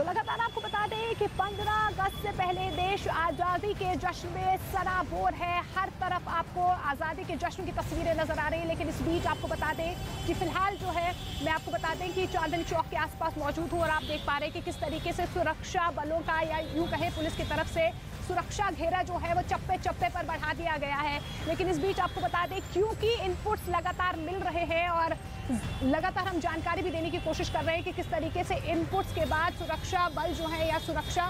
तो लगातार आपको बता दें कि 15 अगस्त से पहले देश आज़ादी के जश्न में सराबोर है। हर तरफ आपको आज़ादी के जश्न की तस्वीरें नजर आ रही हैं, लेकिन इस बीच आपको बता दें कि फिलहाल जो है मैं आपको बता दें कि चांदनी चौक के आसपास मौजूद हूँ और आप देख पा रहे हैं कि किस तरीके से सुरक्षा बलों का या यूं कहें पुलिस की तरफ से सुरक्षा घेरा जो है वो चप्पे चप्पे पर बढ़ा दिया गया है। लेकिन इस बीच आपको बता दें क्योंकि इनपुट्स लगातार मिल रहे हैं और लगातार हम जानकारी भी देने की कोशिश कर रहे हैं कि किस तरीके से इनपुट्स के बाद सुरक्षा बल जो है या सुरक्षा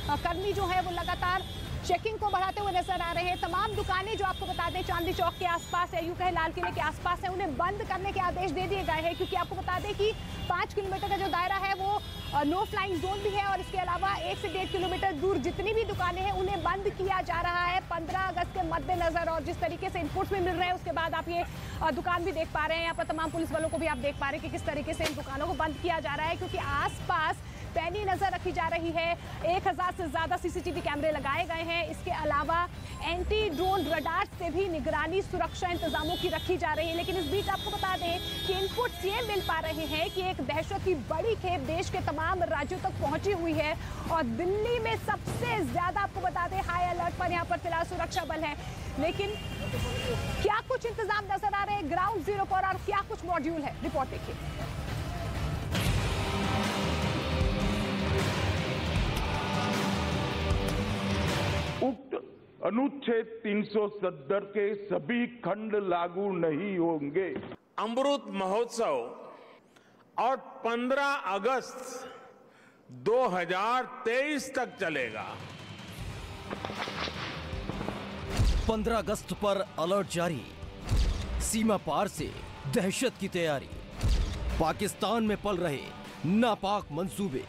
कर्मी जो है वो लगातार चेकिंग को बढ़ाते हुए नजर आ रहे हैं। तमाम दुकानें जो आपको बता दें चांदनी चौक के आसपास है, यूं कहे लाल किले के आसपास है, उन्हें बंद करने के आदेश दे दिए गए हैं, क्योंकि आपको बता दें कि 5 किलोमीटर का जो दायरा है वो नो फ्लाइंग जोन भी है और इसके अलावा 1 से 1.5 किलोमीटर दूर जितनी भी दुकानें हैं उन्हें बंद किया जा रहा है 15 अगस्त के मद्देनजर। और जिस तरीके से इनपुट्स भी मिल रहे हैं उसके बाद आप ये दुकान भी देख पा रहे हैं, यहाँ पर तमाम पुलिस बलों को भी आप देख पा रहे हैं कि किस तरीके से इन दुकानों को बंद किया जा रहा है, क्योंकि आसपास पैनी नजर रखी जा रही है। 1000 से ज्यादा सीसीटीवी कैमरे लगाए गए हैं। इसके अलावा एंटी ड्रोन रडार से भी निगरानी सुरक्षा इंतजामों की रखी जा रही है। लेकिन इस बीच आपको बता दें कि इनपुट्स ये मिल पा रहे हैं कि एक दहशत की बड़ी खेप देश के तमाम राज्यों तक पहुंची हुई है और दिल्ली में सबसे ज्यादा आपको बता दें हाई अलर्ट पर यहाँ पर फिलहाल सुरक्षा बल है। लेकिन क्या कुछ इंतजाम नजर आ रहे हैं ग्राउंड जीरो पर और क्या कुछ मॉड्यूल है, रिपोर्ट देखिए। उक्त अनुच्छेद 370 के सभी खंड लागू नहीं होंगे। अमृत महोत्सव और 15 अगस्त 2023 तक चलेगा। 15 अगस्त पर अलर्ट जारी, सीमा पार से दहशत की तैयारी, पाकिस्तान में पल रहे नापाक मंसूबे।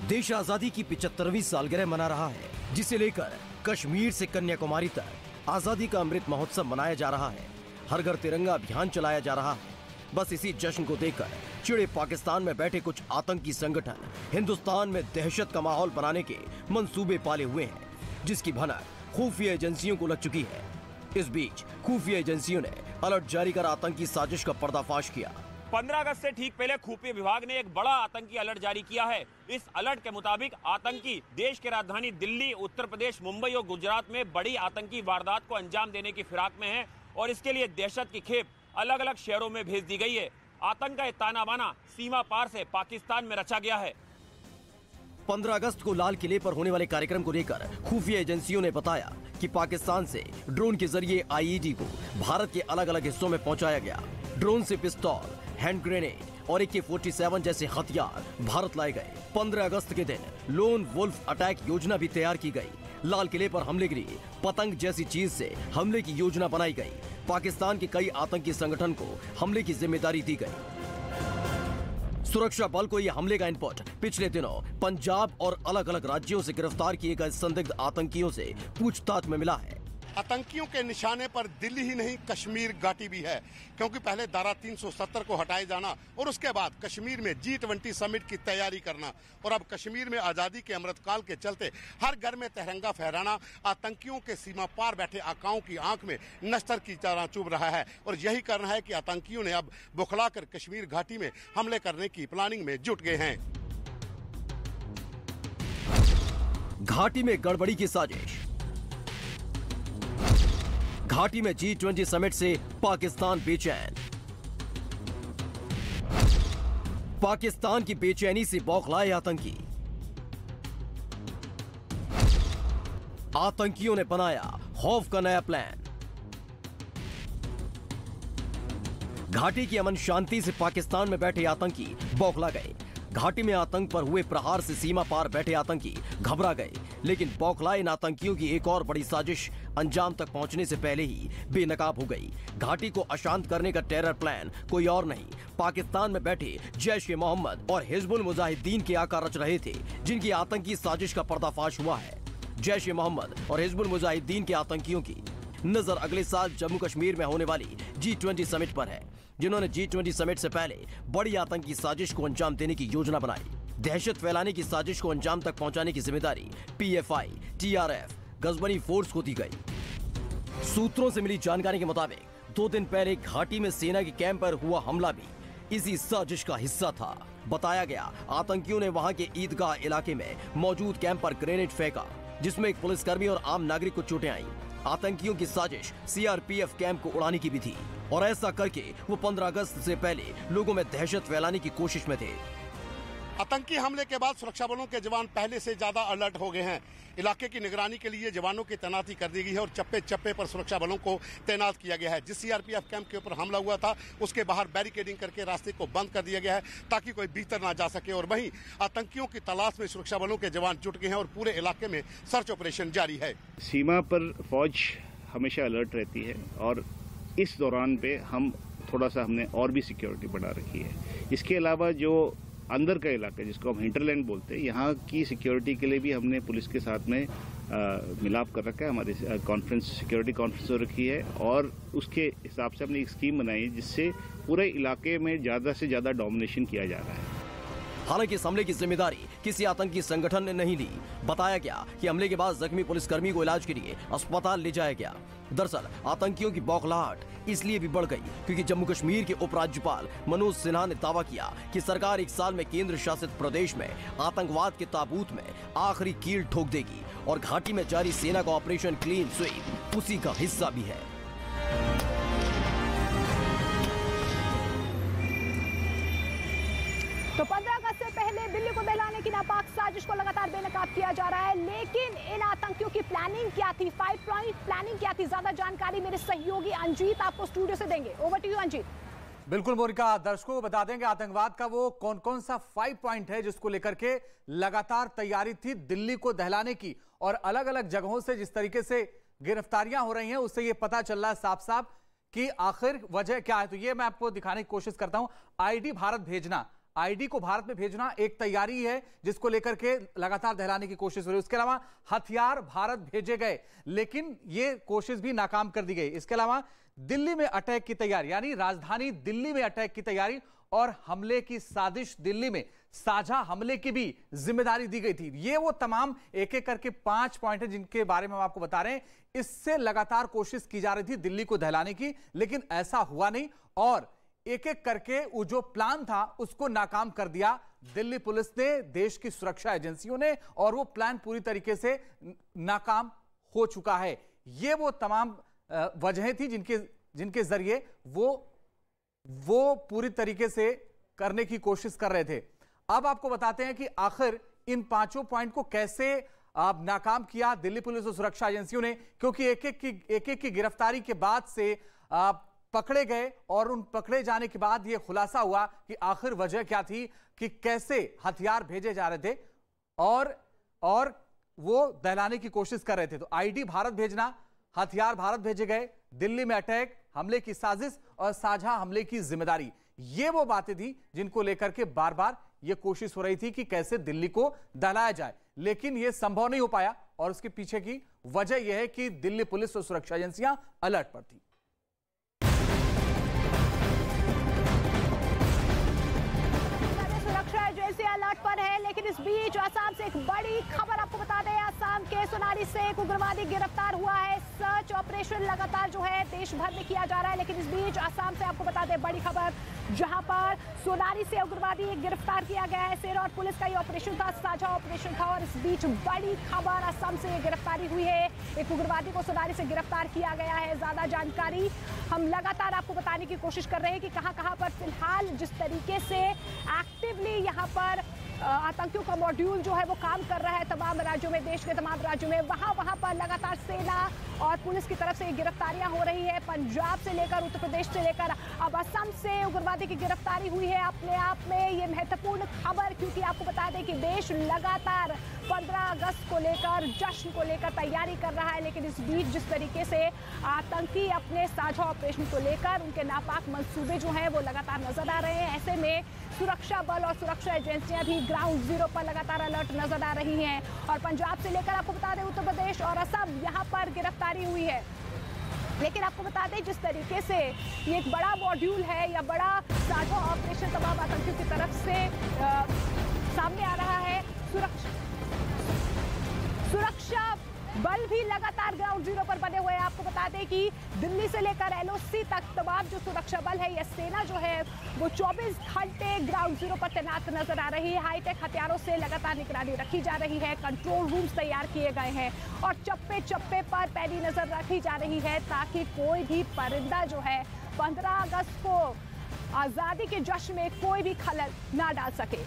देश आजादी की 75वीं सालगिरह मना रहा है, जिसे लेकर कश्मीर से कन्याकुमारी तक आजादी का अमृत महोत्सव मनाया जा रहा है। हर घर तिरंगा अभियान चलाया जा रहा है। बस इसी जश्न को देखकर चिड़े पाकिस्तान में बैठे कुछ आतंकी संगठन हिंदुस्तान में दहशत का माहौल बनाने के मंसूबे पाले हुए हैं, जिसकी भनक खुफिया एजेंसियों को लग चुकी है। इस बीच खुफिया एजेंसियों ने अलर्ट जारी कर आतंकी साजिश का पर्दाफाश किया। 15 अगस्त से ठीक पहले खुफिया विभाग ने एक बड़ा आतंकी अलर्ट जारी किया है। इस अलर्ट के मुताबिक आतंकी देश की राजधानी दिल्ली, उत्तर प्रदेश, मुंबई और गुजरात में बड़ी आतंकी वारदात को अंजाम देने की फिराक में है और इसके लिए दहशत की खेप अलग अलग शहरों में भेज दी गई है। आतंक का ताना बाना सीमा पार से पाकिस्तान में रचा गया है। 15 अगस्त को लाल किले पर होने वाले कार्यक्रम को लेकर खुफिया एजेंसियों ने बताया कि पाकिस्तान से ड्रोन के जरिए आईईडी को भारत के अलग अलग हिस्सों में पहुंचाया गया। ड्रोन से पिस्तौल, हैंड ग्रेनेड और AK-47 जैसे हथियार भारत लाए गए। 15 अगस्त के दिन लोन वुल्फ अटैक योजना भी तैयार की गई। लाल किले पर हमले के लिए पतंग जैसी चीज से हमले की योजना बनाई गई। पाकिस्तान के कई आतंकी संगठन को हमले की जिम्मेदारी दी गई। सुरक्षा बल को यह हमले का इनपुट पिछले दिनों पंजाब और अलग अलग राज्यों से गिरफ्तार किए गए संदिग्ध आतंकियों से पूछताछ में मिला है। आतंकियों के निशाने पर दिल्ली ही नहीं कश्मीर घाटी भी है, क्योंकि पहले धारा 370 को हटाए जाना और उसके बाद कश्मीर में G20 समिट की तैयारी करना और अब कश्मीर में आजादी के अमृतकाल के चलते हर घर में तिरंगा फहराना आतंकियों के सीमा पार बैठे आकाओं की आंख में नश्तर की तरह चुभ रहा है। और यही कारण है कि आतंकियों ने अब बुखलाकर कश्मीर घाटी में हमले करने की प्लानिंग में जुट गए हैं। घाटी में गड़बड़ी की साजिश। घाटी में G20 समिट से पाकिस्तान बेचैन। पाकिस्तान की बेचैनी से बौखलाए आतंकी। आतंकियों ने बनाया खौफ का नया प्लान। घाटी की अमन शांति से पाकिस्तान में बैठे आतंकी बौखला गए। घाटी में आतंक पर हुए प्रहार से सीमा पार बैठे आतंकी घबरा गए, लेकिन बौखलाए इन आतंकियों की एक और बड़ी साजिश अंजाम तक पहुंचने से पहले ही बेनकाब हो गई। घाटी को अशांत करने का टेरर प्लान कोई और नहीं, पाकिस्तान में बैठे जैश-ए-मोहम्मद और हिजबुल मुजाहिदीन के आका रच रहे थे, जिनकी आतंकी साजिश का पर्दाफाश हुआ है। जैश-ए-मोहम्मद और हिजबुल मुजाहिदीन के आतंकियों की नजर अगले साल जम्मू कश्मीर में होने वाली G20 समिट पर है, जिन्होंने G20 समिट से पहले बड़ी आतंकी साजिश को अंजाम देने की योजना बनाई। दहशत फैलाने की साजिश को अंजाम तक पहुंचाने की जिम्मेदारी PFI, TRF, गजबनी फोर्स को दी गई। सूत्रों से मिली जानकारी के मुताबिक 2 दिन पहले घाटी में सेना के कैंप पर हुआ हमला भी इसी साजिश का हिस्सा था। बताया गया आतंकियों ने वहां के ईदगाह इलाके में मौजूद कैंप पर ग्रेनेड फेंका, जिसमें एक पुलिसकर्मी और आम नागरिक को चोटें आईं। आतंकियों की साजिश सीआरपीएफ कैंप को उड़ाने की भी थी और ऐसा करके वो 15 अगस्त से पहले लोगों में दहशत फैलाने की कोशिश में थे। आतंकी हमले के बाद सुरक्षा बलों के जवान पहले से ज्यादा अलर्ट हो गए हैं। इलाके की निगरानी के लिए जवानों की तैनाती कर दी गई है और चप्पे चप्पे पर सुरक्षा बलों को तैनात किया गया है। जिस सीआरपीएफ कैंप के ऊपर हमला हुआ था उसके बाहर बैरिकेडिंग करके रास्ते को बंद कर दिया गया है ताकि कोई भीतर ना जा सके। और वहीं आतंकियों की तलाश में सुरक्षा बलों के जवान जुट गए हैं और पूरे इलाके में सर्च ऑपरेशन जारी है। सीमा पर फौज हमेशा अलर्ट रहती है और इस दौरान पे हम हमने और भी सिक्योरिटी बढ़ा रखी है। इसके अलावा जो अंदर का इलाका जिसको हम हिंटरलैंड बोलते हैं, यहाँ की सिक्योरिटी के लिए भी हमने पुलिस के साथ में मिलाप कर रखा है। हमारी सिक्योरिटी कॉन्फ्रेंस हो रखी है और उसके हिसाब से हमने एक स्कीम बनाई है जिससे पूरे इलाके में ज़्यादा से ज़्यादा डोमिनेशन किया जा रहा है। हालांकि इस हमले की जिम्मेदारी किसी आतंकी संगठन ने नहीं ली। बताया गया कि हमले के बाद जख्मी पुलिसकर्मी को इलाज के लिए अस्पताल ले जाया गया। दरअसल आतंकियों की बौखलाहट इसलिए भी बढ़ गई क्योंकि जम्मू कश्मीर के उपराज्यपाल मनोज सिन्हा ने दावा किया कि सरकार 1 साल में केंद्र शासित प्रदेश में आतंकवाद के ताबूत में आखिरी कील ठोक देगी और घाटी में जारी सेना का ऑपरेशन क्लीन स्वीप उसी का हिस्सा भी है। तो 15 अगस्त से पहले दिल्ली को दहलाने की नापाक साजिश को लगातार बेनकाब किया जा रहा है, लेकिन इन आतंकियों की प्लानिंग क्या थी, 5 पॉइंट प्लानिंग क्या थी, ज्यादा जानकारी मेरे सहयोगी अंजीत आपको स्टूडियो से देंगे। Over to you Anjeet. बिल्कुल मोनिका, दर्शकों को बता देंगे आतंकवाद का वो कौन कौन सा 5 पॉइंट है जिसको लेकर के लगातार तैयारी थी दिल्ली को दहलाने की, और अलग अलग जगहों से जिस तरीके से गिरफ्तारियां हो रही हैं उससे ये पता चल रहा है साफ साफ कि आखिर वजह क्या है। तो ये मैं आपको दिखाने की कोशिश करता हूं। आईडी भारत भेजना, आईडी को भारत में भेजना एक तैयारी है जिसको लेकर के लगातार दहलाने की कोशिश हो रही है। उसके अलावा हथियार भारत भेजे गए लेकिन ये कोशिश भी नाकाम कर दी गई। इसके अलावा दिल्ली में अटैक की तैयारी, यानी राजधानी दिल्ली में अटैक की तैयारी और हमले की साजिश, दिल्ली में साझा हमले की भी जिम्मेदारी दी गई थी। ये वो तमाम एक एक करके 5 पॉइंट हैं जिनके बारे में हम आपको बता रहे हैं। इससे लगातार कोशिश की जा रही थी दिल्ली को दहलाने की, लेकिन ऐसा हुआ नहीं और एक एक करके वो जो प्लान था उसको नाकाम कर दिया दिल्ली पुलिस ने, देश की सुरक्षा एजेंसियों ने, और वो प्लान पूरी तरीके से नाकाम हो चुका है। ये वो तमाम वजहें थी जिनके जरिए वो पूरी तरीके से करने की कोशिश कर रहे थे। अब आपको बताते हैं कि आखिर इन 5 पॉइंट को कैसे नाकाम किया दिल्ली पुलिस और सुरक्षा एजेंसियों ने, क्योंकि एक एक की गिरफ्तारी के बाद से पकड़े गए और उन पकड़े जाने के बाद यह खुलासा हुआ कि आखिर वजह क्या थी कि कैसे हथियार भेजे जा रहे थे और वो दहलाने की कोशिश कर रहे थे। तो आईडी भारत भेजना, हथियार भारत भेजे गए, दिल्ली में अटैक, हमले की साजिश और साझा हमले की जिम्मेदारी, ये वो बातें थी जिनको लेकर के बार बार ये कोशिश हो रही थी कि कैसे दिल्ली को दहलाया जाए, लेकिन यह संभव नहीं हो पाया। और उसके पीछे की वजह यह है कि दिल्ली पुलिस और सुरक्षा एजेंसियां अलर्ट पर थी। अलर्ट पर है, लेकिन इस बीच असम से एक बड़ी खबर आपको बता दें। असम के सोनारी से एक उग्रवादी गिरफ्तार हुआ है। सर्च ऑपरेशन लगातार जो है देश भर में किया जा रहा है, लेकिन इस बीच असम से आपको बता दें बड़ी खबर, जहां पर सोनारी से उग्रवादी गिरफ्तार किया गया है। सेना और पुलिस का ये ऑपरेशन था, साझा ऑपरेशन था, और इस बीच बड़ी खबर, असम से ये गिरफ्तारी हुई है। एक उग्रवादी को सोनारी से गिरफ्तार किया गया है। ज्यादा जानकारी हम लगातार आपको बताने की कोशिश कर रहे हैं कि कहां पर फिलहाल जिस तरीके से एक्टिवली यहाँ पर आतंकियों का मॉड्यूल जो है वो काम कर रहा है तमाम राज्यों में, देश के तमाम राज्यों में, वहां पर लगातार सेना और पुलिस की तरफ से गिरफ्तारियां हो रही है। पंजाब से लेकर उत्तर प्रदेश से लेकर अब असम से उग्रवादी की गिरफ्तारी हुई है। अपने आप में ये महत्वपूर्ण खबर, क्योंकि आपको बता दें कि देश लगातार 15 अगस्त को लेकर, जश्न को लेकर तैयारी कर रहा है, लेकिन इस बीच जिस तरीके से आतंकी अपने साझा ऑपरेशन को लेकर उनके नापाक मंसूबे जो हैं वो लगातार नजर आ रहे हैं। ऐसे में सुरक्षा बल और सुरक्षा एजेंसियां भी ग्राउंड जीरो पर लगातार अलर्ट नजर आ रही हैं। और पंजाब से लेकर आपको बता दें उत्तर प्रदेश और असम, यहाँ पर गिरफ्तारी हुई है। लेकिन आपको बता दें जिस तरीके से ये एक बड़ा मॉड्यूल है या बड़ा साझा ऑपरेशन तमाम आतंकियों की तरफ से सामने आ रहा है, सुरक्षा बल भी लगातार ग्राउंड जीरो पर बने हुए हैं। आपको बता दें कि दिल्ली से लेकर एलओसी तक तमाम जो सुरक्षा बल है, यह सेना जो है वो 24 घंटे ग्राउंड जीरो पर तैनात नजर आ रही है। हाईटेक हथियारों से लगातार निगरानी रखी जा रही है, कंट्रोल रूम्स तैयार किए गए हैं और चप्पे चप्पे पर पैनी नजर रखी जा रही है ताकि कोई भी परिंदा जो है 15 अगस्त को आजादी के जश्न में कोई भी खलल ना डाल सके।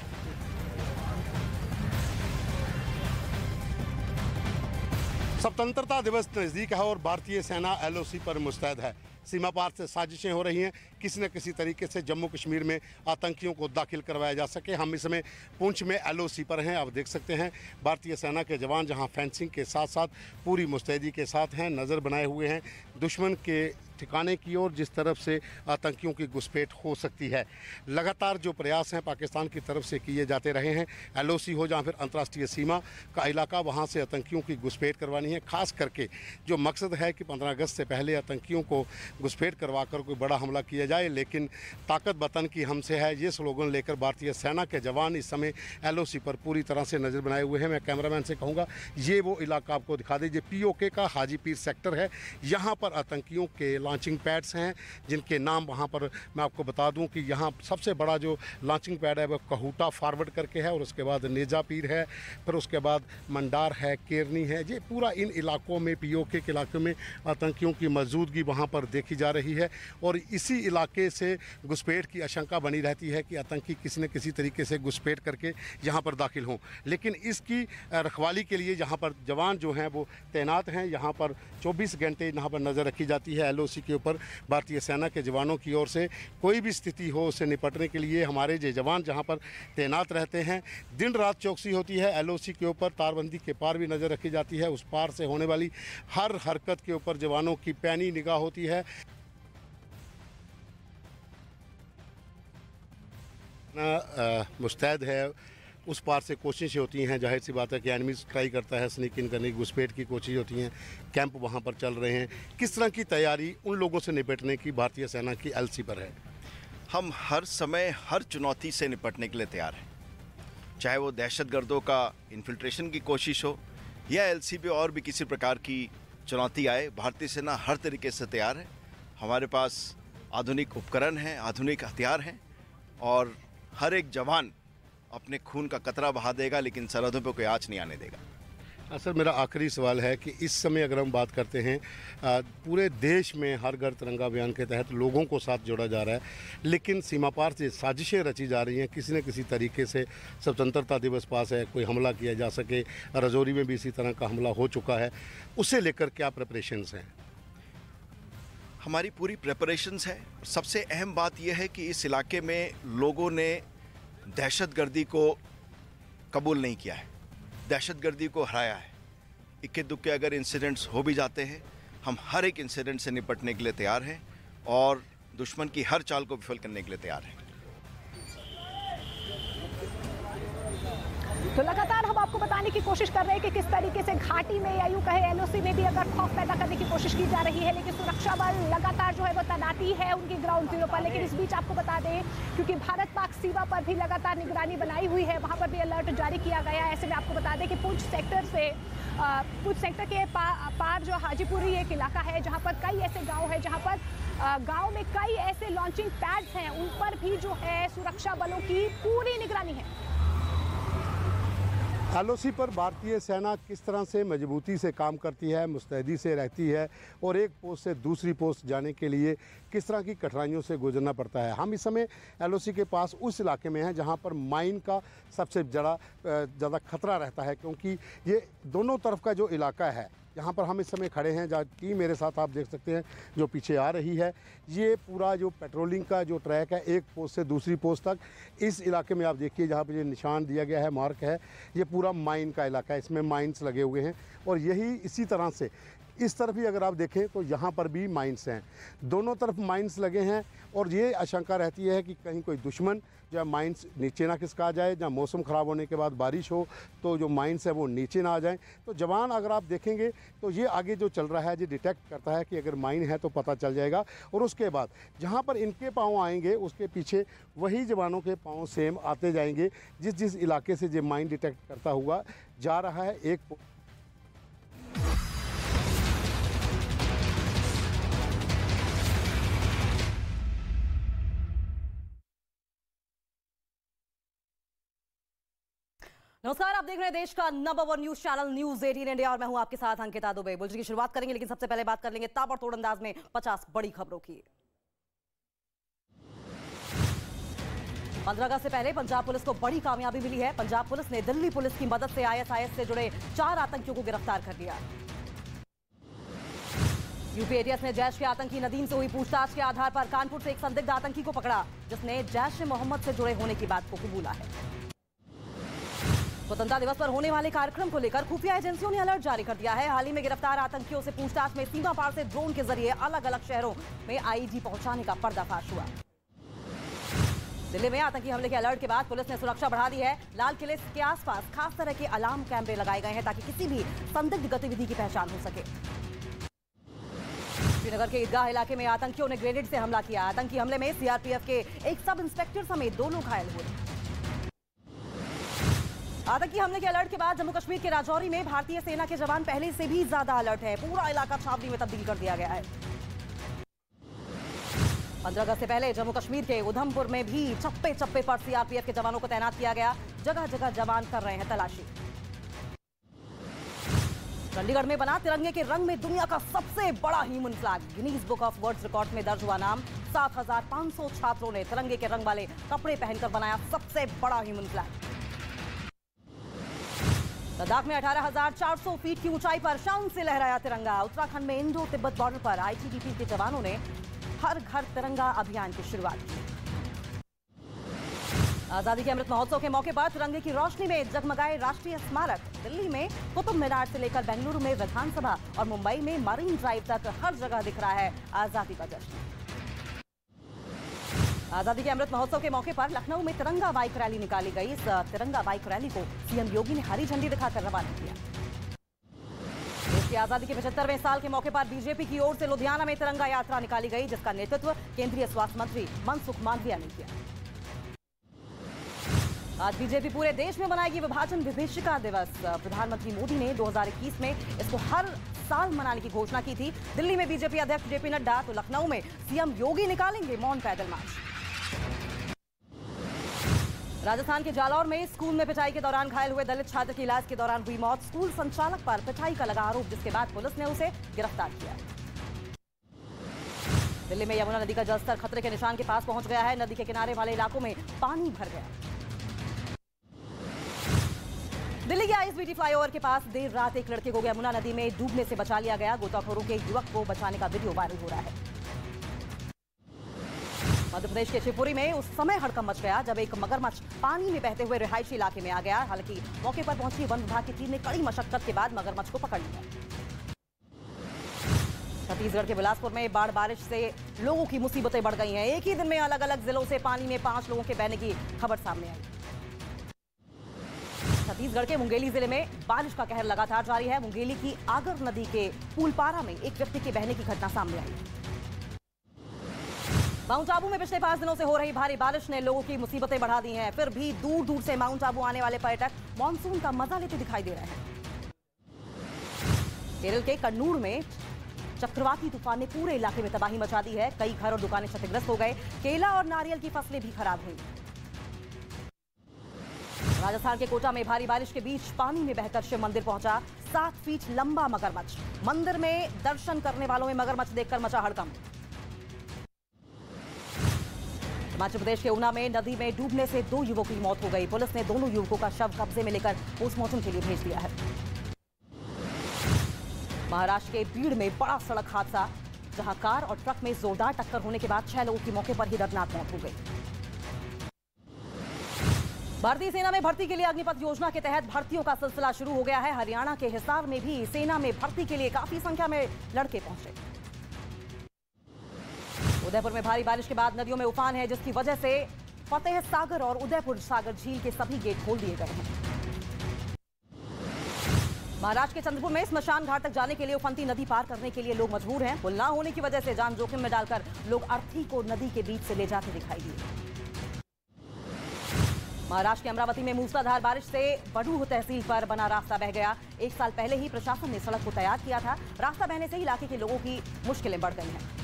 स्वतंत्रता दिवस नजदीक है और भारतीय सेना एलओसी पर मुस्तैद है। सीमा पार से साजिशें हो रही हैं, किसी न किसी तरीके से जम्मू कश्मीर में आतंकियों को दाखिल करवाया जा सके। हम इस समय पुंछ में एलओसी पर हैं। आप देख सकते हैं भारतीय सेना के जवान जहां फेंसिंग के साथ साथ पूरी मुस्तैदी के साथ हैं, नज़र बनाए हुए हैं दुश्मन के ठिकाने की ओर जिस तरफ से आतंकियों की घुसपैठ हो सकती है। लगातार जो प्रयास हैं पाकिस्तान की तरफ से किए जाते रहे हैं, एलओसी हो जहाँ फिर अंतर्राष्ट्रीय सीमा का इलाका, वहाँ से आतंकियों की घुसपैठ करवानी है। खास करके जो मकसद है कि 15 अगस्त से पहले आतंकियों को घुसपैठ करवा कर कोई बड़ा हमला किया जाए, लेकिन ताकत वतन की हमसे है, ये स्लोगन लेकर भारतीय सेना के जवान इस समय एलओसी पर पूरी तरह से नज़र बनाए हुए हैं। मैं कैमरामैन से कहूँगा ये वो इलाका आपको दिखा दीजिए, पीओके का हाजीपीर सेक्टर है। यहाँ पर आतंकियों के लॉन्चिंग पैड्स हैं जिनके नाम वहाँ पर मैं आपको बता दूं कि यहाँ सबसे बड़ा जो लॉन्चिंग पैड है वह कहूटा फॉरवर्ड करके है और उसके बाद नेजापीर है, फिर उसके बाद मंडार है, केरनी है। ये पूरा इन इलाकों में पीओके के इलाकों में आतंकियों की मौजूदगी वहाँ पर देखी जा रही है और इसी इलाके से घुसपैठ की आशंका बनी रहती है कि आतंकी किसी न किसी तरीके से घुसपैठ करके यहाँ पर दाखिल हों। लेकिन इसकी रखवाली के लिए यहाँ पर जवान जो हैं वो तैनात हैं। यहाँ पर 24 घंटे यहाँ पर नज़र रखी जाती है एलओसी के ऊपर। भारतीय सेना के जवानों की ओर से कोई भी स्थिति हो उससे निपटने के लिए हमारे जो जवान जहां पर तैनात रहते हैं, दिन रात चौकसी होती है। एलओसी के ऊपर तारबंदी के पार भी नज़र रखी जाती है, उस पार से होने वाली हर हरकत के ऊपर जवानों की पैनी निगाह होती है। मुस्तैद है, उस पार से कोशिशें होती हैं। जाहिर सी बात है कि एनिमी ट्राई करता है स्नीक इन करने की, घुसपैठ की कोशिश होती हैं, कैंप वहाँ पर चल रहे हैं। किस तरह की तैयारी उन लोगों से निपटने की भारतीय सेना की एलसी पर है? हम हर समय हर चुनौती से निपटने के लिए तैयार हैं, चाहे वो दहशतगर्दों का इन्फिल्ट्रेशन की कोशिश हो या एलसी पे और भी किसी प्रकार की चुनौती आए। भारतीय सेना हर तरीके से तैयार है। हमारे पास आधुनिक उपकरण हैं, आधुनिक हथियार हैं और हर एक जवान अपने खून का कतरा बहा देगा, लेकिन सरहदों पर कोई आँच नहीं आने देगा। सर, मेरा आखिरी सवाल है कि इस समय अगर हम बात करते हैं पूरे देश में हर घर तिरंगा अभियान के तहत लोगों को साथ जोड़ा जा रहा है, लेकिन सीमा पार से साजिशें रची जा रही हैं किसी न किसी तरीके से। स्वतंत्रता दिवस पास है, कोई हमला किया जा सके, राजौरी में भी इसी तरह का हमला हो चुका है, उसे लेकर क्या प्रिपरेशंस हैं? हमारी पूरी प्रिपरेशंस है। सबसे अहम बात यह है कि इस इलाके में लोगों ने दहशतगर्दी को कबूल नहीं किया है, दहशतगर्दी को हराया है। इक्के दुक्के अगर इंसिडेंट्स हो भी जाते हैं, हम हर एक इंसिडेंट से निपटने के लिए तैयार हैं और दुश्मन की हर चाल को विफल करने के लिए तैयार हैं। तो लगातार हम आपको बताने की कोशिश कर रहे हैं कि किस तरीके से घाटी में या यूं कहे एलओसी में भी अगर खौफ पैदा करने की कोशिश की जा रही है, लेकिन सुरक्षा बल लगातार जो है वो तैनाती है उनकी ग्राउंड जीरो पर। लेकिन इस बीच आपको बता दें, क्योंकि भारत पाक सीमा पर भी लगातार निगरानी बनाई हुई है, वहां पर भी अलर्ट जारी किया गया है। ऐसे में आपको बता दें कि पुंछ सेक्टर के पार जो हाजीपुरी एक इलाका है जहां पर कई ऐसे गाँव है जहां पर गाँव में कई ऐसे लॉन्चिंग पैड्स हैं, उन पर भी जो है सुरक्षा बलों की पूरी निगरानी है। एलओसी पर भारतीय सेना किस तरह से मजबूती से काम करती है, मुस्तैदी से रहती है और एक पोस्ट से दूसरी पोस्ट जाने के लिए किस तरह की कठिनाइयों से गुजरना पड़ता है। हम इस समय एलओसी के पास उस इलाके में हैं जहां पर माइन का सबसे ज़्यादा खतरा रहता है, क्योंकि ये दोनों तरफ का जो इलाका है यहाँ पर हम इस समय खड़े हैं, जहाँ टीम मेरे साथ आप देख सकते हैं जो पीछे आ रही है, ये पूरा जो पेट्रोलिंग का जो ट्रैक है एक पोस्ट से दूसरी पोस्ट तक, इस इलाके में आप देखिए जहाँ पे ये निशान दिया गया है, मार्क है, ये पूरा माइन का इलाका है, इसमें माइंस लगे हुए हैं। और यही इसी तरह से इस तरफ भी अगर आप देखें तो यहाँ पर भी माइंस हैं, दोनों तरफ माइंस लगे हैं और ये आशंका रहती है कि कहीं कोई दुश्मन या माइंस नीचे ना खिसका जाए, जहाँ मौसम ख़राब होने के बाद बारिश हो तो जो माइंस है वो नीचे ना आ जाएं। तो जवान अगर आप देखेंगे तो ये आगे जो चल रहा है ये डिटेक्ट करता है कि अगर माइन है तो पता चल जाएगा, और उसके बाद जहाँ पर इनके पाँव आएंगे उसके पीछे वही जवानों के पाँव सेम आते जाएंगे जिस इलाके से जो माइन डिटेक्ट करता हुआ जा रहा है। एक नमस्कार, आप देख रहे हैं देश का number 1 news channel news 18 India और मैं हूं आपके साथ अंकिता दुबे। बुलेटिन की शुरुआत करेंगे, लेकिन सबसे पहले बात कर लेंगे ताबड़तोड़ अंदाज में 50 बड़ी खबरों की। 15 अगस्त से पहले पंजाब पुलिस को बड़ी कामयाबी मिली है। पंजाब पुलिस ने दिल्ली पुलिस की मदद से ISIS से जुड़े 4 आतंकियों को गिरफ्तार कर लिया। यूपी एटीएस ने जैश के आतंकी नदीम से हुई पूछताछ के आधार पर कानपुर से एक संदिग्ध आतंकी को पकड़ा, जिसने जैश-ए-मोहम्मद से जुड़े होने की बात को कबूला है। स्वतंत्रता दिवस पर होने वाले कार्यक्रम को लेकर खुफिया एजेंसियों ने अलर्ट जारी कर दिया है। हाल ही में गिरफ्तार आतंकियों से पूछताछ में सीमा पार से ड्रोन के जरिए अलग अलग शहरों में आईईडी पहुंचाने का पर्दाफाश हुआ। दिल्ली में आतंकी हमले के अलर्ट के बाद पुलिस ने सुरक्षा बढ़ा दी है। लाल किले के आसपास खास तरह के अलार्म कैमरे लगाए गए हैं ताकि किसी भी संदिग्ध गतिविधि की पहचान हो सके। श्रीनगर के ईदगाह इलाके में आतंकियों ने ग्रेनेड से हमला किया। आतंकी हमले में सीआरपीएफ के एक सब इंस्पेक्टर समेत 2 लोग घायल हुए। आतंकी हमले के अलर्ट के बाद जम्मू कश्मीर के राजौरी में भारतीय सेना के जवान पहले से भी ज्यादा अलर्ट है। पूरा इलाका छावनी में तब्दील कर दिया गया है। 15 अगस्त से पहले जम्मू कश्मीर के उधमपुर में भी चप्पे चप्पे पर सीआरपीएफ के जवानों को तैनात किया गया। जगह जगह जवान कर रहे हैं तलाशी। चंडीगढ़ में बना तिरंगे के रंग में दुनिया का सबसे बड़ा human flag. Guinness book of world record में दर्ज हुआ नाम। 7500 छात्रों ने तिरंगे के रंग वाले कपड़े पहनकर बनाया सबसे बड़ा ह्यूमन फ्लैग। लद्दाख में 18,400 फीट की ऊंचाई पर शान से लहराया तिरंगा। उत्तराखंड में इंडो तिब्बत बॉर्डर पर आईटीबीपी के जवानों ने हर घर तिरंगा अभियान की शुरुआत की। आजादी के अमृत महोत्सव के मौके पर तिरंगे की रोशनी में जगमगाए राष्ट्रीय स्मारक। दिल्ली में कुतुब मीनार से लेकर बेंगलुरु में विधानसभा और मुंबई में मरीन ड्राइव तक हर जगह दिख रहा है आजादी का जश्न। आजादी के अमृत महोत्सव के मौके पर लखनऊ में तिरंगा बाइक रैली निकाली गई। इस तिरंगा बाइक रैली को सीएम योगी ने हरी झंडी दिखाकर रवाना किया। देश की आजादी के 75वें साल के मौके पर बीजेपी की ओर से लुधियाना में तिरंगा यात्रा निकाली गई, जिसका नेतृत्व केंद्रीय स्वास्थ्य मंत्री मनसुख मांडविया ने किया। आज बीजेपी पूरे देश में मनाएगी विभाजन विभीषिका दिवस। प्रधानमंत्री मोदी ने 2021 में इसको हर साल मनाने की घोषणा की थी। दिल्ली में बीजेपी अध्यक्ष जेपी नड्डा तो लखनऊ में सीएम योगी निकालेंगे मौन पैदल मार्च। राजस्थान के जालौर में स्कूल में पिटाई के दौरान घायल हुए दलित छात्र की इलाज के दौरान हुई मौत। स्कूल संचालक पर पिटाई का लगा आरोप, जिसके बाद पुलिस ने उसे गिरफ्तार किया। दिल्ली में यमुना नदी का जलस्तर खतरे के निशान के पास पहुंच गया है। नदी के किनारे वाले इलाकों में पानी भर गया। दिल्ली के आईएसबीटी फ्लाईओवर के पास देर रात एक लड़के को यमुना नदी में डूबने से बचा लिया गया। गोताखोरों के युवक को बचाने का वीडियो वायरल हो रहा है। मध्य प्रदेश के शिवपुरी में उस समय हड़कंप मच गया जब एक मगरमच्छ पानी में बहते हुए रिहायशी इलाके में आ गया। हालांकि मौके पर पहुंची वन विभाग की टीम ने कड़ी मशक्कत के बाद मगरमच्छ को पकड़ लिया। छत्तीसगढ़ के बिलासपुर में बाढ़ बारिश से लोगों की मुसीबतें बढ़ गई हैं। एक ही दिन में अलग अलग जिलों से पानी में 5 लोगों के बहने की खबर सामने आई। छत्तीसगढ़ के मुंगेली जिले में बारिश का कहर लगातार जारी है। मुंगेली की आगर नदी के पुलपारा में एक व्यक्ति के बहने की घटना सामने आई। माउंट आबू में पिछले 5 दिनों से हो रही भारी बारिश ने लोगों की मुसीबतें बढ़ा दी हैं। फिर भी दूर दूर से माउंट आबू आने वाले पर्यटक मानसून का मजा लेते दिखाई दे रहे हैं। केरल के कन्नूर में चक्रवाती तूफान ने पूरे इलाके में तबाही मचा दी है। कई घर और दुकानें क्षतिग्रस्त हो गए। केला और नारियल की फसलें भी खराब हुई। राजस्थान के कोटा में भारी बारिश के बीच पानी में बहकर शिव मंदिर पहुंचा 7 फीट लंबा मगरमच्छ। मंदिर में दर्शन करने वालों में मगरमच्छ देखकर मचा हड़कंप। हिमाचल प्रदेश के ऊना में नदी में डूबने से 2 युवकों की मौत हो गई। पुलिस ने दोनों युवकों का शव कब्जे में लेकर पोस्टमार्टम के लिए भेज दिया है। महाराष्ट्र के बीड़ में बड़ा सड़क हादसा, जहां कार और ट्रक में जोरदार टक्कर होने के बाद 6 लोगों की मौके पर ही दर्दनाक मौत हो गई। भारतीय सेना में भर्ती के लिए अग्निपथ योजना के तहत भर्तियों का सिलसिला शुरू हो गया है। हरियाणा के हिसार में भी सेना में भर्ती के लिए काफी संख्या में लड़के पहुंचे। उदयपुर में भारी बारिश के बाद नदियों में उफान है, जिसकी वजह से फतेह सागर और उदयपुर सागर झील के सभी गेट खोल दिए गए हैं। महाराष्ट्र के चंद्रपुर में स्मशान घाट तक जाने के लिए उफनती नदी पार करने के लिए लोग मजबूर हैं। पुल न होने की वजह से जान जोखिम में डालकर लोग अर्थी को नदी के बीच से ले जाते दिखाई दिए। महाराष्ट्र के अमरावती में मूसलाधार बारिश से बडूह तहसील पर बना रास्ता बह गया। 1 साल पहले ही प्रशासन ने सड़क को तैयार किया था। रास्ता बहने से इलाके के लोगों की मुश्किलें बढ़ गई हैं।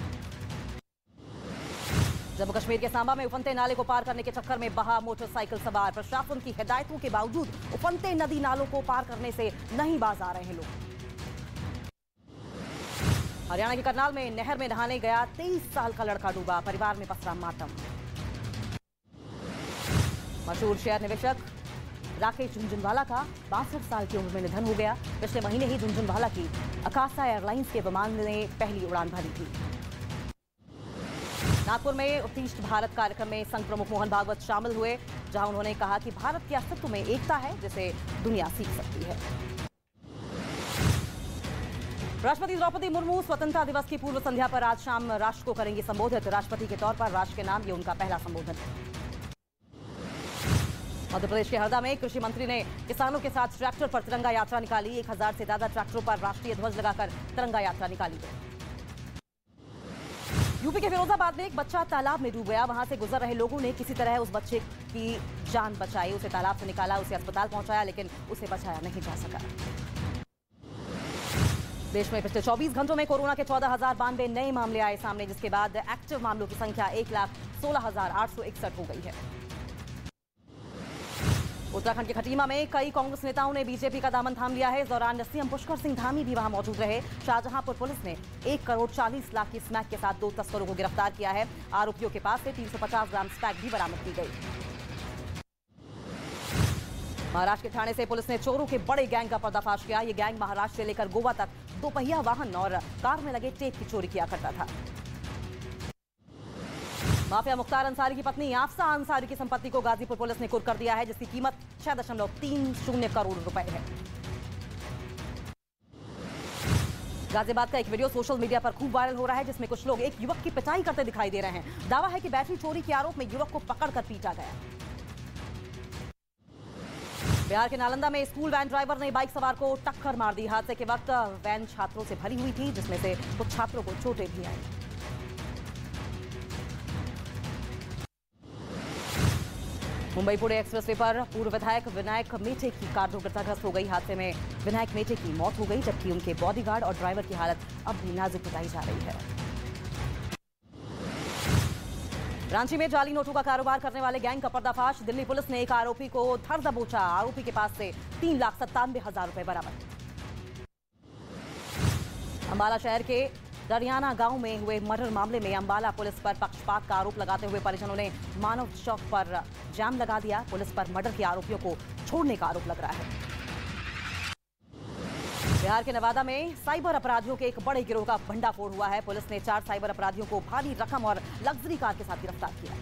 जम्मू कश्मीर के सांबा में उफनते नाले को पार करने के चक्कर में बहा मोटरसाइकिल सवार। प्रशासन की हिदायतों के बावजूद उफनते नदी नालों को पार करने से नहीं बाज आ रहे हैं लोग। हरियाणा के करनाल में नहर में नहाने गया 23 साल का लड़का डूबा, परिवार में पसरा मातम। मशहूर शेयर निवेशक राकेश झुनझुनवाला का 62 साल की उम्र में निधन हो गया। पिछले महीने ही झुनझुनवाला की अकासा एयरलाइंस के विमान ने पहली उड़ान भरी थी। नागपुर में उत्कृष्ट भारत कार्यक्रम में संघ प्रमुख मोहन भागवत शामिल हुए, जहां उन्होंने कहा कि भारत के अस्तित्व में एकता है जिसे दुनिया सीख सकती है। राष्ट्रपति द्रौपदी मुर्मू स्वतंत्रता दिवस की पूर्व संध्या पर आज शाम राष्ट्र को करेंगी संबोधित। राष्ट्रपति के तौर पर राष्ट्र के नाम ये उनका पहला संबोधन। मध्य प्रदेश के हरदा में कृषि मंत्री ने किसानों के साथ ट्रैक्टर पर तिरंगा यात्रा निकाली। 1000 से ज्यादा ट्रैक्टरों पर राष्ट्रीय ध्वज लगाकर तिरंगा यात्रा निकाली गई। यूपी के फिरोजाबाद में एक बच्चा तालाब में डूब गया। वहां से गुजर रहे लोगों ने किसी तरह उस बच्चे की जान बचाई, उसे तालाब से निकाला, उसे अस्पताल पहुंचाया, लेकिन उसे बचाया नहीं जा सका। देश में पिछले 24 घंटों में कोरोना के 14,092 नए मामले आए सामने, जिसके बाद एक्टिव मामलों की संख्या 1,16,861 हो गई है। उत्तराखंड के खटीमा में कई कांग्रेस नेताओं ने बीजेपी का दामन थाम लिया है। इस दौरान सीएम पुष्कर सिंह धामी भी वहां मौजूद रहे। शाहजहांपुर पुलिस ने 1 करोड़ 40 लाख की स्मैक के साथ 2 तस्करों को गिरफ्तार किया है। आरोपियों के पास से 350 ग्राम स्मैक भी बरामद की गई। महाराष्ट्र के ठाणे से पुलिस ने चोरों के बड़े गैंग का पर्दाफाश किया। ये गैंग महाराष्ट्र से लेकर गोवा तक 2 पहिया वाहन और कार में लगे टेप की चोरी किया करता था। माफिया मुख्तार अंसारी की पत्नी आफसा अंसारी की संपत्ति को गाजीपुर पुलिस ने कुर्क कर दिया है, जिसकी कीमत 6.30 करोड़ रुपए है। गाजियाबाद का एक वीडियो सोशल मीडिया पर खूब वायरल हो रहा है, जिसमें कुछ लोग एक युवक की पिटाई करते दिखाई दे रहे हैं। दावा है कि बैटरी चोरी के आरोप में युवक को पकड़कर पीटा गया। बिहार के नालंदा में स्कूल वैन ड्राइवर ने बाइक सवार को टक्कर मार दी। हादसे के वक्त वैन छात्रों से भरी हुई थी, जिसमें से कुछ छात्रों को चोटें भी आई। मुंबई पुणे एक्सप्रेसवे पर पूर्व विधायक विनायक मेटे की कार दुर्घटनाग्रस्त हो गई। हादसे में विनायक मेटे की मौत हो गई, जबकि उनके बॉडीगार्ड और ड्राइवर की हालत अब भी नाजुक बताई जा रही है। रांची में जाली नोटों का कारोबार करने वाले गैंग का पर्दाफाश। दिल्ली पुलिस ने एक आरोपी को धर दबोचा। आरोपी के पास से 3,97,000 रुपए बरामद। अंबाला शहर के दरियाना गांव में हुए मर्डर मामले में अंबाला पुलिस पर पक्षपात का आरोप लगाते हुए परिजनों ने मानव चौक पर जाम लगा दिया। पुलिस पर मर्डर के आरोपियों को छोड़ने का आरोप लग रहा है। बिहार के नवादा में साइबर अपराधियों के एक बड़े गिरोह का भंडाफोड़ हुआ है। पुलिस ने 4 साइबर अपराधियों को भारी रकम और लग्जरी कार के साथ गिरफ्तार किया।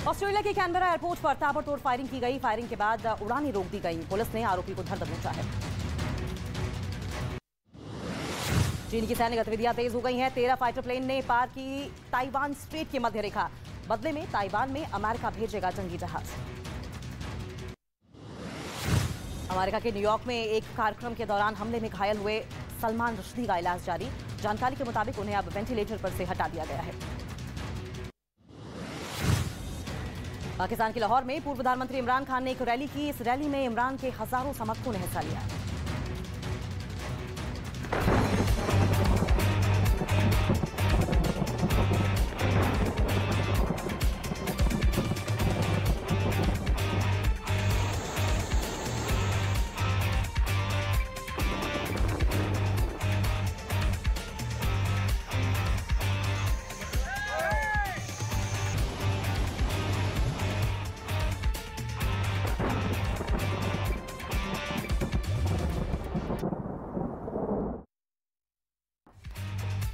ऑस्ट्रेलिया के कैनबरा एयरपोर्ट पर ताबड़तोड़ फायरिंग की गई। फायरिंग के बाद उड़ानें रोक दी गई। पुलिस ने आरोपी को धर दबोचा है। चीन की सैन्य गतिविधियां तेज हो गई हैं। 13 फाइटर प्लेन ने पार की ताइवान स्ट्रेट की मध्य रेखा। बदले में ताइवान में अमेरिका भेजेगा जंगी जहाज। अमेरिका के न्यूयॉर्क में एक कार्यक्रम के दौरान हमले में घायल हुए सलमान रुश्दी का इलाज जारी। जानकारी के मुताबिक उन्हें अब वेंटिलेटर पर से हटा दिया गया है। पाकिस्तान के लाहौर में पूर्व प्रधानमंत्री इमरान खान ने एक रैली की। इस रैली में इमरान के हजारों समर्थकों ने हिस्सा लिया।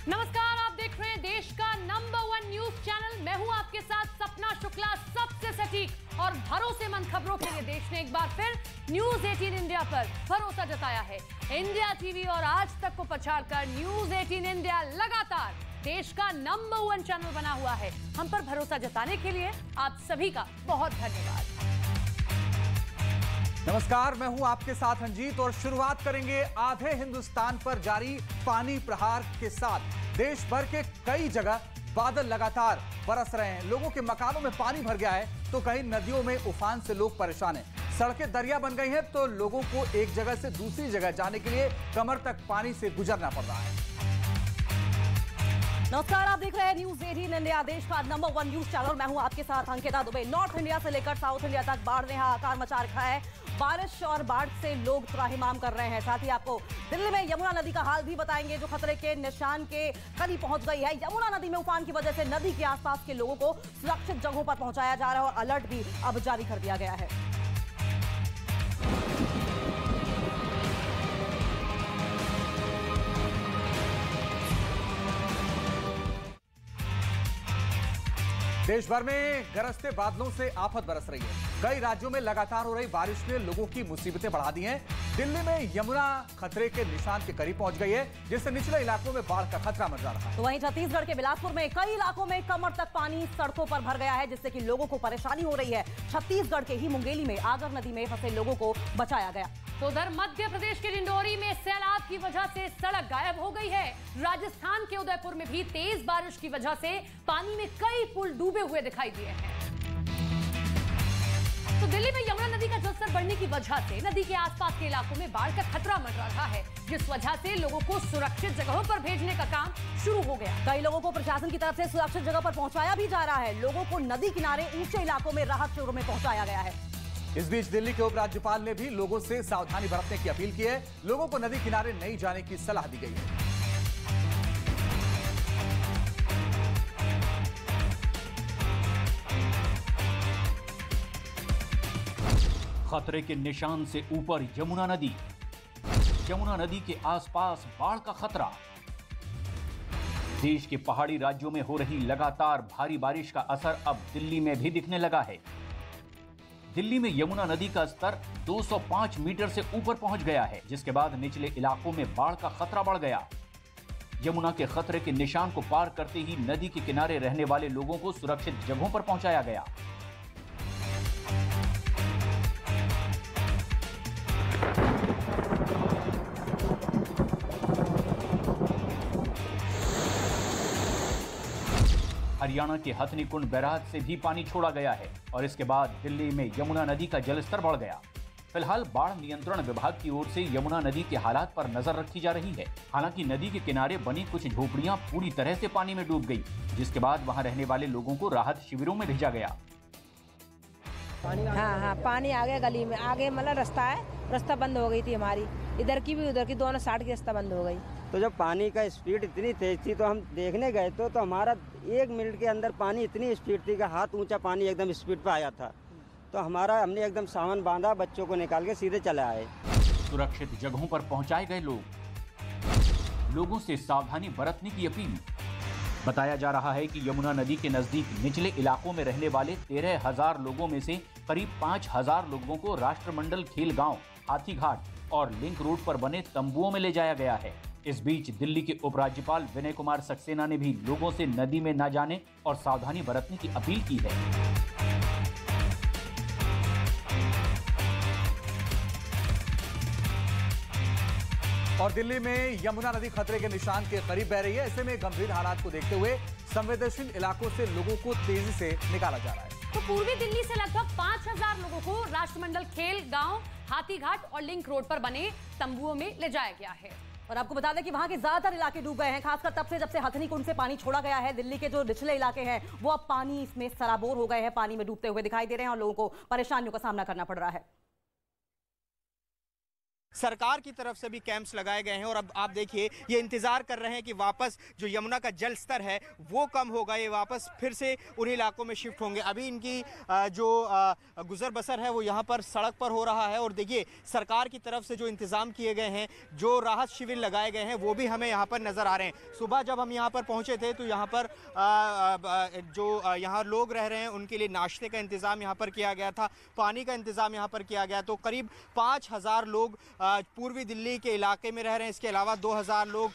नमस्कार, आप देख रहे हैं देश का नंबर 1 न्यूज चैनल। मैं हूं आपके साथ सपना शुक्ला। सबसे सटीक और भरोसेमंद खबरों के लिए देश ने एक बार फिर न्यूज 18 इंडिया पर भरोसा जताया है। इंडिया टीवी और आज तक को पछाड़कर न्यूज 18 इंडिया लगातार देश का नंबर 1 चैनल बना हुआ है। हम पर भरोसा जताने के लिए आप सभी का बहुत धन्यवाद। नमस्कार, मैं हूं आपके साथ अंजीत और शुरुआत करेंगे आधे हिंदुस्तान पर जारी पानी प्रहार के साथ। देश भर के कई जगह बादल लगातार बरस रहे हैं। लोगों के मकानों में पानी भर गया है तो कहीं नदियों में उफान से लोग परेशान हैं। सड़कें दरिया बन गई हैं तो लोगों को एक जगह से दूसरी जगह जाने के लिए कमर तक पानी से गुजरना पड़ रहा है। नमस्कार, आप देख रहे हैं न्यूज 18 इंडिया, देश का नंबर 1 न्यूज चैनल। मैं हूं आपके साथ अंकिता दुबे। नॉर्थ इंडिया से लेकर साउथ इंडिया तक बाढ़ ने हाहाकार मचा रखा है। बारिश और बाढ़ से लोग त्राहिमाम कर रहे हैं। साथ ही आपको दिल्ली में यमुना नदी का हाल भी बताएंगे, जो खतरे के निशान के करीब पहुंच गई है। यमुना नदी में उफान की वजह से नदी के आसपास के लोगों को सुरक्षित जगहों पर पहुंचाया जा रहा है और अलर्ट भी अब जारी कर दिया गया है। देश भर में गरजते बादलों से आफत बरस रही है। कई राज्यों में लगातार हो रही बारिश ने लोगों की मुसीबतें बढ़ा दी हैं। दिल्ली में यमुना खतरे के निशान के करीब पहुंच गई है, जिससे निचले इलाकों में बाढ़ का खतरा मंडरा रहा है। तो वहीं छत्तीसगढ़ के बिलासपुर में कई इलाकों में कमर तक पानी सड़कों पर भर गया है, जिससे कि लोगों को परेशानी हो रही है। छत्तीसगढ़ के ही मुंगेली में आगर नदी में फंसे लोगों को बचाया गया। तो उधर मध्य प्रदेश के डिंडोरी में सैलाब की वजह से सड़क गायब हो गई है। राजस्थान के उदयपुर में भी तेज बारिश की वजह से पानी में कई पुल डूबे हुए दिखाई दिए हैं। तो दिल्ली में यमुना नदी का जलस्तर बढ़ने की वजह से नदी के आसपास के इलाकों में बाढ़ का खतरा मंडरा रहा है, जिस वजह से लोगों को सुरक्षित जगहों पर भेजने का काम शुरू हो गया। कई लोगों को प्रशासन की तरफ से सुरक्षित जगह पर पहुंचाया भी जा रहा है। लोगों को नदी किनारे ऊंचे इलाकों में राहत शिविरों में पहुंचाया गया है। इस बीच दिल्ली के उपराज्यपाल ने भी लोगों से सावधानी बरतने की अपील की है। लोगों को नदी किनारे नहीं जाने की सलाह दी गई है। खतरे के निशान से ऊपर यमुना नदी। यमुना नदी के आसपास बाढ़ का खतरा। देश के पहाड़ी राज्यों में हो रही लगातार भारी बारिश का असर अब दिल्ली में भी दिखने लगा है। दिल्ली में यमुना नदी का स्तर 205 मीटर से ऊपर पहुंच गया है, जिसके बाद निचले इलाकों में बाढ़ का खतरा बढ़ गया। यमुना के खतरे के निशान को पार करते ही नदी के किनारे रहने वाले लोगों को सुरक्षित जगहों पर पहुंचाया गया। हरियाणा के हथनीकुंड बैराज से भी पानी छोड़ा गया है और इसके बाद दिल्ली में यमुना नदी का जलस्तर बढ़ गया। फिलहाल बाढ़ नियंत्रण विभाग की ओर से यमुना नदी के हालात पर नजर रखी जा रही है। हालांकि नदी के किनारे बनी कुछ झोपड़ियां पूरी तरह से पानी में डूब गई, जिसके बाद वहां रहने वाले लोगों को राहत शिविरों में भेजा गया। हाँ, पानी आ गया गली में, आगे मतलब रास्ता है, रास्ता बंद हो गई थी हमारी, इधर की भी उधर की, दोनों साइड की रास्ता बंद हो गई। तो जब पानी का स्पीड इतनी तेज थी तो हम देखने गए तो हमारा 1 मिनट के अंदर पानी इतनी स्पीड थी कि हाथ ऊंचा पानी एकदम स्पीड पे आया था। तो हमने एकदम सामान बांधा, बच्चों को निकाल के सीधे चले आए। सुरक्षित जगहों पर पहुंचाए गए लोगों से सावधानी बरतने की अपील। बताया जा रहा है कि यमुना नदी के नजदीक निचले इलाकों में रहने वाले 13,000 लोगों में से करीब 5,000 लोगों को राष्ट्रमंडल खेल गांव, हाथीघाट और लिंक रोड पर बने तंबुओं में ले जाया गया है। इस बीच दिल्ली के उपराज्यपाल विनय कुमार सक्सेना ने भी लोगों से नदी में न जाने और सावधानी बरतने की अपील की है। और दिल्ली में यमुना नदी खतरे के निशान के करीब बह रही है। ऐसे में गंभीर हालात को देखते हुए संवेदनशील इलाकों से लोगों को तेजी से निकाला जा रहा है। तो पूर्वी दिल्ली से लगभग 5,000 लोगों को राष्ट्रमंडल खेल गांव, हाथीघाट और लिंक रोड पर बने तंबुओं में ले जाया गया है। और आपको बता दें कि वहां के ज्यादातर इलाके डूब गए हैं, खासकर तब से जब से हथनीकुंड से पानी छोड़ा गया है। दिल्ली के जो निचले इलाके हैं वो अब पानी इसमें सराबोर हो गए हैं, पानी में डूबते हुए दिखाई दे रहे हैं और लोगों को परेशानियों का सामना करना पड़ रहा है। सरकार की तरफ से भी कैंप्स लगाए गए हैं और अब आप देखिए ये इंतजार कर रहे हैं कि वापस जो यमुना का जल स्तर है वो कम होगा, ये वापस फिर से उन इलाकों में शिफ्ट होंगे। अभी इनकी जो गुजर बसर है वो यहाँ पर सड़क पर हो रहा है और देखिए सरकार की तरफ से जो इंतजाम किए गए हैं, जो राहत शिविर लगाए गए हैं वो भी हमें यहाँ पर नजर आ रहे हैं। सुबह जब हम यहाँ पर पहुँचे थे तो यहाँ पर जो यहाँ लोग रह रहे हैं उनके लिए नाश्ते का इंतजाम यहाँ पर किया गया था, पानी का इंतजाम यहाँ पर किया गया। तो करीब 5,000 लोग पूर्वी दिल्ली के इलाके में रह रहे हैं। इसके अलावा 2,000 लोग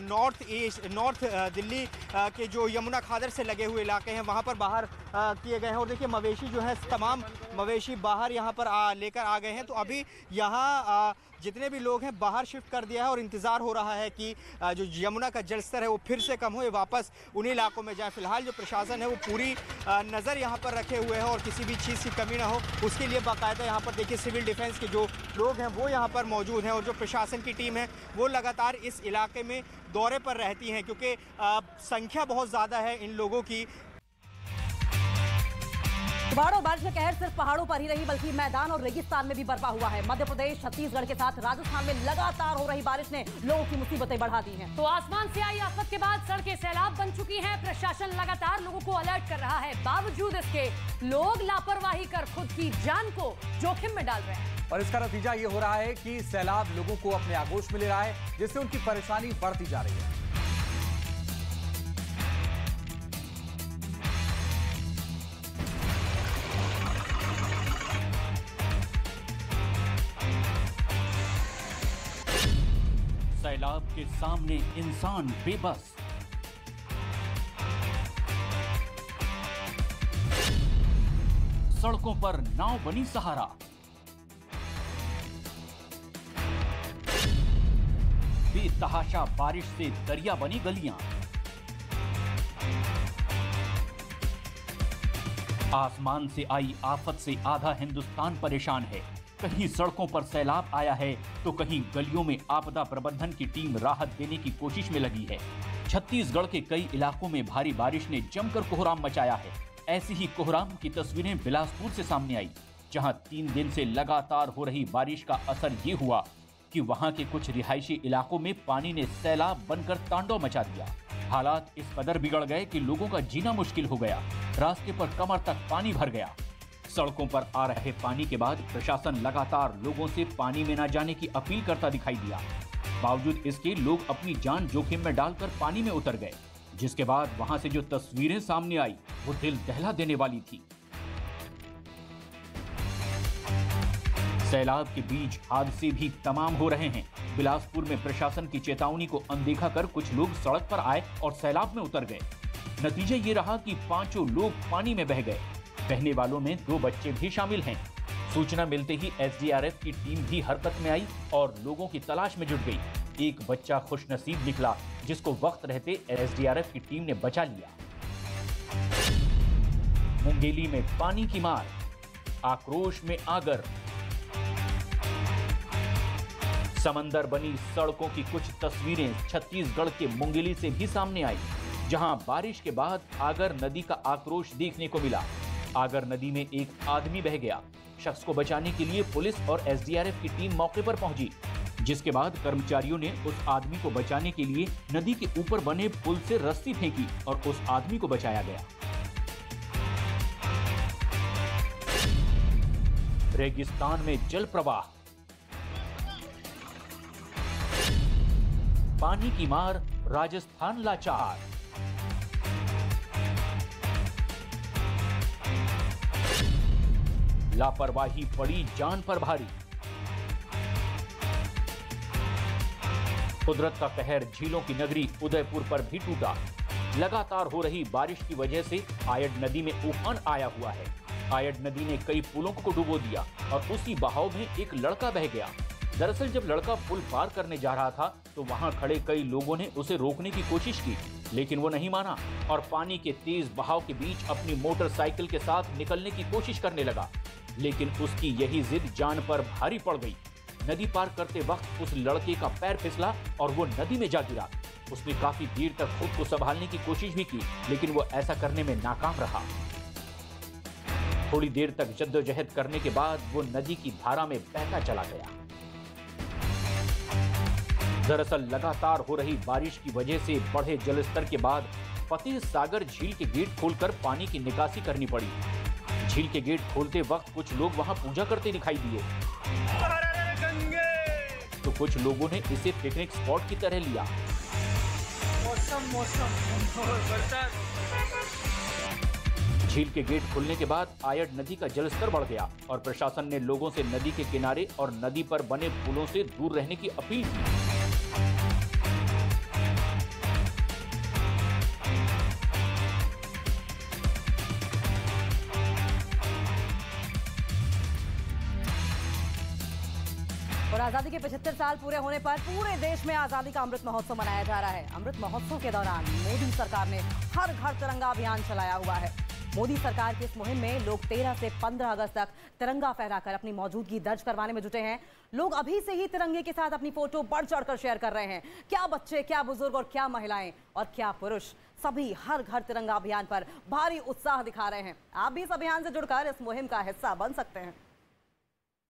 नॉर्थ दिल्ली के जो यमुना खादर से लगे हुए इलाके हैं वहाँ पर बाहर किए गए हैं। और देखिए मवेशी जो है, तमाम मवेशी बाहर यहाँ पर लेकर आ गए हैं। तो अभी यहाँ जितने भी लोग हैं बाहर शिफ्ट कर दिया है और इंतज़ार हो रहा है कि जो यमुना का जलस्तर है वो फिर से कम हो, ये वापस उन्हीं इलाकों में जाए। फिलहाल जो प्रशासन है वो पूरी नज़र यहाँ पर रखे हुए है और किसी भी चीज़ की कमी ना हो उसके लिए बाकायदा यहाँ पर देखिए सिविल डिफेंस के जो लोग हैं वो यहाँ पर मौजूद हैं और जो प्रशासन की टीम है वो लगातार इस इलाके में दौरे पर रहती हैं, क्योंकि संख्या बहुत ज़्यादा है इन लोगों की। बाढ़ बारिश का कहर सिर्फ पहाड़ों पर ही नहीं बल्कि मैदान और रेगिस्तान में भी बरपा हुआ है। मध्य प्रदेश, छत्तीसगढ़ के साथ राजस्थान में लगातार हो रही बारिश ने लोगों की मुसीबतें बढ़ा दी हैं। तो आसमान से आई आफत के बाद सड़कें सैलाब बन चुकी हैं। प्रशासन लगातार लोगों को अलर्ट कर रहा है। बावजूद इसके लोग लापरवाही कर खुद की जान को जोखिम में डाल रहे हैं। और इसका नतीजा ये हो रहा है कि सैलाब लोगों को अपने आगोश में ले रहा है, जिससे उनकी परेशानी बढ़ती जा रही है। सैलाब के सामने इंसान बेबस। सड़कों पर नाव बनी सहारा। बेतहाशा बारिश से दरिया बनी गलियां। आसमान से आई आफत से आधा हिंदुस्तान परेशान है। कहीं सड़कों पर सैलाब आया है तो कहीं गलियों में आपदा प्रबंधन की टीम राहत देने की कोशिश में लगी है। छत्तीसगढ़ के कई इलाकों में भारी बारिश ने जमकर कोहराम मचाया है। ऐसी ही कोहराम की तस्वीरें बिलासपुर से सामने आई, जहां 3 दिन से लगातार हो रही बारिश का असर ये हुआ कि वहां के कुछ रिहायशी इलाकों में पानी ने सैलाब बनकर तांडव मचा दिया। हालात इस कदर बिगड़ गए कि लोगों का जीना मुश्किल हो गया। रास्ते पर कमर तक पानी भर गया। सड़कों पर आ रहे पानी के बाद प्रशासन लगातार लोगों से पानी में न जाने की अपील करता दिखाई दिया। बावजूद इसके लोग अपनी जान जोखिम में डालकर पानी में उतर गए, जिसके बाद वहां से जो तस्वीरें सामने आई वो दिल दहला देने वाली थी। सैलाब के बीच हादसे भी तमाम हो रहे हैं। बिलासपुर में प्रशासन की चेतावनी को अनदेखा कर कुछ लोग सड़क पर आए और सैलाब में उतर गए। नतीजा ये रहा कि 5 लोग पानी में बह गए। बहने वालों में 2 बच्चे भी शामिल हैं। सूचना मिलते ही एसडीआरएफ की टीम भी हरकत में आई और लोगों की तलाश में जुट गई। एक बच्चा खुशनसीब निकला, जिसको वक्त रहते एसडीआरएफ की टीम ने बचा लिया। मुंगेली में पानी की मार, आक्रोश में आगर। समंदर बनी सड़कों की कुछ तस्वीरें छत्तीसगढ़ के मुंगेली से भी सामने आई, जहां बारिश के बाद आगर नदी का आक्रोश देखने को मिला। आगर नदी में एक आदमी बह गया। शख्स को बचाने के लिए पुलिस और एसडीआरएफ की टीम मौके पर पहुंची, जिसके बाद कर्मचारियों ने उस आदमी को बचाने के लिए नदी के ऊपर बने पुल से रस्सी फेंकी और उस आदमी को बचाया गया। रेगिस्तान में जल प्रवाह, पानी की मार, राजस्थान लाचार। लापरवाही पड़ी जान पर भारी। कुदरत का कहर झीलों की नगरी उदयपुर पर भी टूटा। लगातार हो रही बारिश की वजह से आयड नदी में उफान आया हुआ है। आयड नदी ने कई पुलों को डुबो दिया और उसी बहाव में एक लड़का बह गया। दरअसल जब लड़का पुल पार करने जा रहा था तो वहां खड़े कई लोगों ने उसे रोकने की कोशिश की, लेकिन वो नहीं माना और पानी के तेज बहाव के बीच अपनी मोटरसाइकिल के साथ निकलने की कोशिश करने लगा। लेकिन उसकी यही जिद जान पर भारी पड़ गई। नदी पार करते वक्त उस लड़के का पैर फिसला और वो नदी में जा गिरा। उसने काफी देर तक खुद को संभालने की कोशिश भी की, लेकिन वो ऐसा करने में नाकाम रहा। थोड़ी देर तक जद्दोजहद करने के बाद वो नदी की धारा में बहता चला गया। दरअसल लगातार हो रही बारिश की वजह से बढ़े जलस्तर के बाद फतेह सागर झील के गेट खोलकर पानी की निकासी करनी पड़ी। झील के गेट खोलते वक्त कुछ लोग वहां पूजा करते दिखाई दिए, तो कुछ लोगों ने इसे पिकनिक स्पॉट की तरह लिया। झील के गेट खुलने के बाद आयड नदी का जलस्तर बढ़ गया और प्रशासन ने लोगों से नदी के किनारे और नदी पर बने पुलों से दूर रहने की अपील की। और आजादी के 75 साल पूरे होने पर पूरे देश में आजादी का अमृत महोत्सव मनाया जा रहा है। अमृत महोत्सव के दौरान मोदी सरकार ने हर घर तिरंगा अभियान चलाया हुआ है। मोदी सरकार की इस मुहिम में लोग 13 से 15 अगस्त तक तिरंगा फहराकर अपनी मौजूदगी दर्ज करवाने में जुटे हैं। लोग अभी से ही तिरंगे के साथ अपनी फोटो बढ़ चढ़कर शेयर कर रहे हैं। क्या बच्चे, क्या बुजुर्ग और क्या महिलाएं और क्या पुरुष, सभी हर घर तिरंगा अभियान पर भारी उत्साह दिखा रहे हैं। आप भी इस अभियान से जुड़कर इस मुहिम का हिस्सा बन सकते हैं।